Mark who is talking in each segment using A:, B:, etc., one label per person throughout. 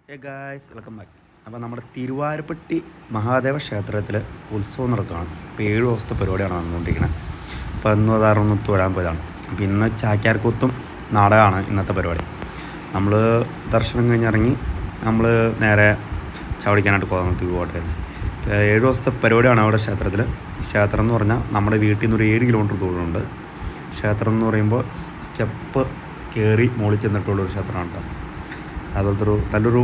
A: Hey guys, welcome back. അപ്പോൾ നമ്മുടെ തിരുവാരപ്പെട്ടി മഹാദേവ ക്ഷേത്രത്തിൽ ഉത്സവം നടക്കുകയാണ്. ഇപ്പോൾ 7 ദിവസത്തെ പരിപാടിയാണ് നടന്നുകൊണ്ടിരിക്കുന്നത്. അപ്പോൾ ഇന്ന് അതാറൊന്ന് തൊഴാൻ പോയതാണ്. അപ്പോൾ ഇന്ന് ചാക്യാർകൂത്തും നാടകമാണ് ഇന്നത്തെ പരിപാടി. നമ്മൾ ദർശനം കഴിഞ്ഞിറങ്ങി നമ്മൾ നേരെ ചാവടിക്കാനായിട്ട് കോതമംഗലത്ത് പോകട്ടെ. 7 ദിവസത്തെ പരിപാടിയാണ് അവിടെ ക്ഷേത്രത്തിൽ. ക്ഷേത്രം എന്ന് പറഞ്ഞാൽ നമ്മുടെ വീട്ടിൽ നിന്ന് ഒരു 7 കിലോമീറ്റർ ദൂരമുണ്ട്. ക്ഷേത്രം എന്ന് പറയുമ്പോൾ സ്റ്റെപ്പ് കയറി മുകളിൽ ചെന്നിട്ടുള്ളൊരു ക്ഷേത്രമാണ് കേട്ടോ. അതുപോലത്തെ നല്ലൊരു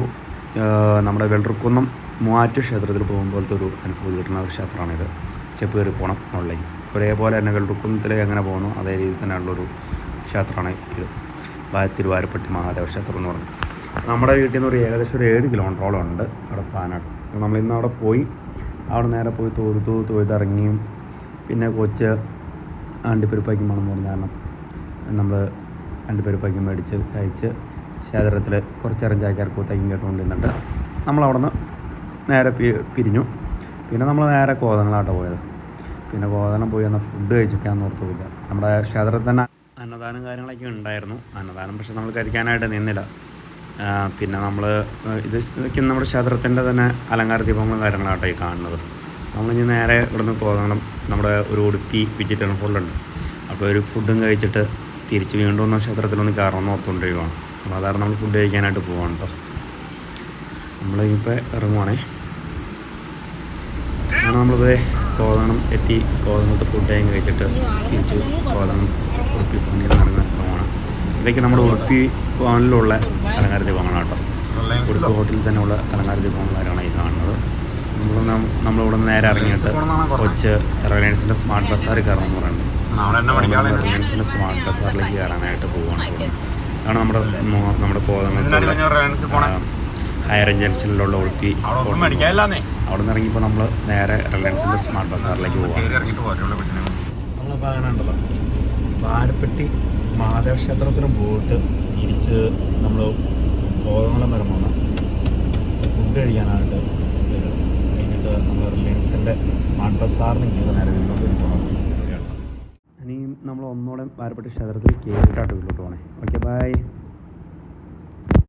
A: നമ്മുടെ വെള്ളർക്കുന്നം മൂവാറ്റ് ക്ഷേത്രത്തിൽ പോകുമ്പോഴത്തെ ഒരു അനുഭൂതി കിട്ടുന്ന ഒരു ക്ഷേത്രമാണിത്. സ്റ്റെപ്പ് കയറി പോകണം എന്നുള്ളത് ഒരേപോലെ തന്നെ വെള്ളർക്കുന്നത്തിൽ എങ്ങനെ പോകുന്നു അതേ രീതിയിൽ തന്നെ ഉള്ളൊരു ക്ഷേത്രമാണ് ഇത്. തിരുവാരപ്പെട്ടി മഹാദേവ ക്ഷേത്രം എന്ന് പറഞ്ഞു നമ്മുടെ വീട്ടിൽ നിന്ന് ഏകദേശം ഒരു 7 കിലോമീറ്ററോളം ഉണ്ട് അവിടെ പാനാട്ട്. നമ്മളിന്ന് അവിടെ പോയി അവിടെ നേരെ പോയി തൊഴുതിറങ്ങിയും പിന്നെ കൊച്ച് അണ്ടിപ്പരിപ്പാക്കി മണമെന്ന് പറഞ്ഞ കാരണം നമ്മൾ അണ്ടിപ്പരിപ്പാക്കി മേടിച്ച് കഴിച്ച് ക്ഷേത്രത്തിൽ കുറച്ചേരം ചാക്യാർകൂത്തേക്കും കേട്ടുകൊണ്ടിരുന്നിട്ട് നമ്മളവിടെ നിന്ന് നേരെ പിരിഞ്ഞു. പിന്നെ നമ്മൾ നേരെ കോതങ്ങളാട്ടോ പോയത്. പിന്നെ കോതനം പോയി എന്നാൽ ഫുഡ് കഴിച്ചിട്ടാന്ന് ഓർത്തുമില്ല. നമ്മുടെ ക്ഷേത്രത്തിൽ തന്നെ അന്നദാനം കാര്യങ്ങളൊക്കെ ഉണ്ടായിരുന്നു. അന്നദാനം പക്ഷെ നമ്മൾ കഴിക്കാനായിട്ട് നിന്നില്ല. പിന്നെ നമ്മൾ ഇതൊക്കെ നമ്മുടെ ക്ഷേത്രത്തിൻ്റെ തന്നെ അലങ്കാര ദീപങ്ങളും കാര്യങ്ങളാട്ടോ ഈ കാണുന്നത്. നമ്മളിനി നേരെ ഇവിടുന്ന് കോതണം നമ്മുടെ ഒരു ഉടുപ്പി വെജിറ്റേറിയൻ ഹോളുണ്ട്. അപ്പോൾ ഒരു ഫുഡും കഴിച്ചിട്ട് തിരിച്ച് വീണ്ടും ഒന്ന് ക്ഷേത്രത്തിലൊന്ന് കയറണമെന്ന് ഓർത്തുകൊണ്ടിരിക്കുകയാണ്. അപ്പോൾ അതാണ് നമ്മൾ ഫുഡ് കഴിക്കാനായിട്ട് പോവാണ് കേട്ടോ. നമ്മളിപ്പോൾ ഇറങ്ങുവാണേ. അങ്ങനെ നമ്മളിപ്പോൾ കോതണം എത്തി. കോതമത്തെ ഫുഡ് കഴിച്ചിട്ട് തിരിച്ച് കോതണം ഉടുപ്പി പണിയിൽ നടന്ന് പോകണം. ഇതൊക്കെ നമ്മുടെ ഉടുപ്പി ഫോണിലുള്ള അലങ്കാര ദീപങ്ങളാണ് കേട്ടോ. ഉടുപ്പി ഹോട്ടലിൽ തന്നെയുള്ള അലങ്കാര ദീപങ്ങളാണ് ഈ കാണുന്നത്. നമ്മളിവിടെ നിന്ന് നേരെ ഇറങ്ങിയിട്ട് കൊച്ച് റിലയൻസിൻ്റെ സ്മാർട്ട് ബസാർ കയറണമെന്ന് പറയുന്നുണ്ട്. റിലയൻസിൻ്റെ സ്മാർട്ട് ബസാറിലേക്ക് കയറാനായിട്ട് പോവുകയാണ്. അതാണ് നമ്മുടെ കോതമംഗലത്ത് ഹയർ ജംഗ്ഷനിലുള്ള ഉടുപ്പി. അവിടെ നിന്ന് ഇറങ്ങിയപ്പോൾ നമ്മൾ നേരെ റിലയൻസിൻ്റെ സ്മാർട്ട് ബസാറിലേക്ക് പോകാം. നമ്മളിപ്പോൾ അങ്ങനെ ഉണ്ടല്ലോ വാരപ്പെട്ടി മഹാദേവ ക്ഷേത്രത്തിലും പോയിട്ട് തിരിച്ച് നമ്മൾ കോതമംഗലം വരെ പോകണം ഫുഡ് കഴിക്കാനായിട്ട്. കഴിഞ്ഞിട്ട് നമ്മൾ റിലയൻസിൻ്റെ സ്മാർട്ട് ബസാറിന് കയറി നേരെ വീട്ടിലോട്ട് പോകണം. ഇനിയും നമ്മൾ ഒന്നുകൂടെ വാരപ്പെട്ടി ക്ഷേത്രത്തിൽ കയറിയിട്ടായിട്ട് വീട്ടിലോട്ട് പോകണേ. Okay, by.